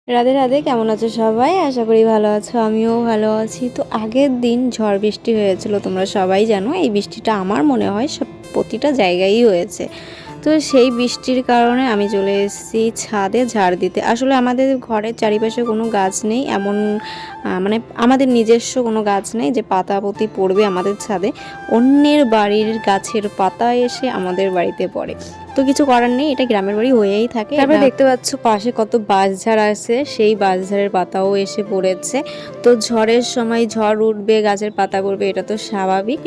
রাধে রাধে, কেমন আছো সবাই? আশা করি ভালো আছো, আমিও ভালো আছি। তো আগের দিন ঝড় বৃষ্টি হয়েছিল, তোমরা সবাই জানো। এই বৃষ্টিটা আমার মনে হয় সব প্রতিটা জায়গায়ই হয়েছে। তো সেই বৃষ্টির কারণে আমি চলে এসেছি ছাদে ঝাড় দিতে। আসলে আমাদের ঘরের চারিপাশে কোনো গাছ নেই, এমন মানে আমাদের নিজস্ব কোনো গাছ নেই যে পাতাপতি পড়বে আমাদের ছাদে। অন্যের বাড়ির গাছের পাতা এসে আমাদের বাড়িতে পড়ে। তো কিছু করার নেই, এটা গ্রামের বাড়ি হয়েই থাকে। তারপরে দেখতে পাচ্ছ পাশে কত বাঁশঝাড় আছে, সেই বাঁশঝাড়ের পাতাও এসে পড়েছে। তো ঝড়ের সময় ঝড় উঠবে, গাছের পাতা পড়বে, এটা তো স্বাভাবিক।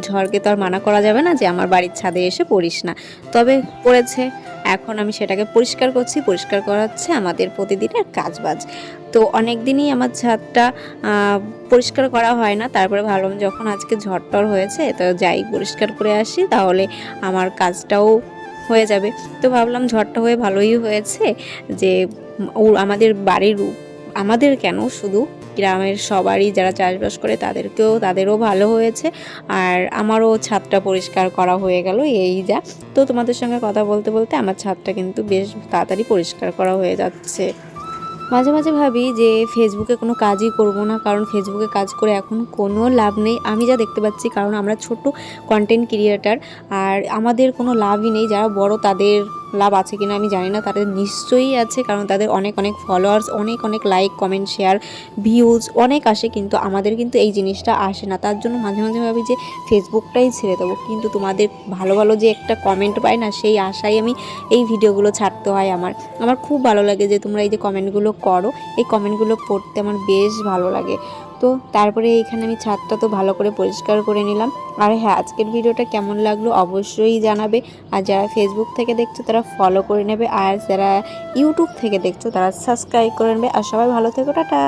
ঝড়কে তো আর মানা করা যাবে না যে আমার বাড়ির ছাদে এসে পড়িস না। তবে পড়েছে, এখন আমি সেটাকে পরিষ্কার করছি। পরিষ্কার করা হচ্ছে আমাদের প্রতিদিনের কাজবাজ। তো অনেক দিনই আমার ছাদটা পরিষ্কার করা হয় না। তারপরে ভাবলাম যখন আজকে ঝড় টড় হয়েছে তো যাই পরিষ্কার করে আসি, তাহলে আমার কাজটাও হয়ে যাবে। তো ভাবলাম ঝড়টা হয়ে ভালোই হয়েছে যে আমাদের বাড়ির, আমাদের কেন শুধু গ্রামের সবারই যারা চাষবাস করে তাদেরও ভালো হয়েছে। আর আমারও ছাদটা পরিষ্কার করা হয়ে গেল, এই যা। তো তোমাদের সঙ্গে কথা বলতে বলতে আমার ছাদটা কিন্তু বেশ তাড়াতাড়ি পরিষ্কার করা হয়ে যাচ্ছে। মাঝে মাঝে ভাবি যে ফেসবুকে কোনো কাজই করব না, কারণ ফেসবুকে কাজ করে এখন কোনো লাভ নেই। আমি যা দেখতে পাচ্ছি, কারণ আমরা ছোট কন্টেন্ট ক্রিয়েটার, আর আমাদের কোনো লাভই নেই। যারা বড় তাদের লাভ আছে কিনা আমি জানি না, তাদের নিশ্চয়ই আছে, কারণ তাদের অনেক অনেক ফলোয়ার্স, অনেক অনেক লাইক কমেন্ট শেয়ার ভিউজ অনেক আসে, কিন্তু আমাদের কিন্তু এই জিনিসটা আসে না। তার জন্য মাঝে মাঝে ভাবি যে ফেসবুকটাই ছেড়ে দেবো, কিন্তু তোমাদের ভালো ভালো যে একটা কমেন্ট পাই না, সেই আশায় আমি এই ভিডিওগুলো ছাড়তে হয়। আমার খুব ভালো লাগে যে তোমরা এই যে কমেন্টগুলো করো, এই কমেন্টগুলো পড়তে আমার বেশ ভালো লাগে। তো তারপরে এখানে আমি ছাদটা তো ভালো করে পরিষ্কার করে নিলাম। আর হ্যাঁ, আজকের ভিডিওটা কেমন লাগলো অবশ্যই জানাবে। আর যারা ফেসবুক থেকে দেখছো তারা ফলো করে নেবে, আর যারা ইউটিউব থেকে দেখছো তারা সাবস্ক্রাইব করে নেবে। আর সবাই ভালো থেকো, টাটা।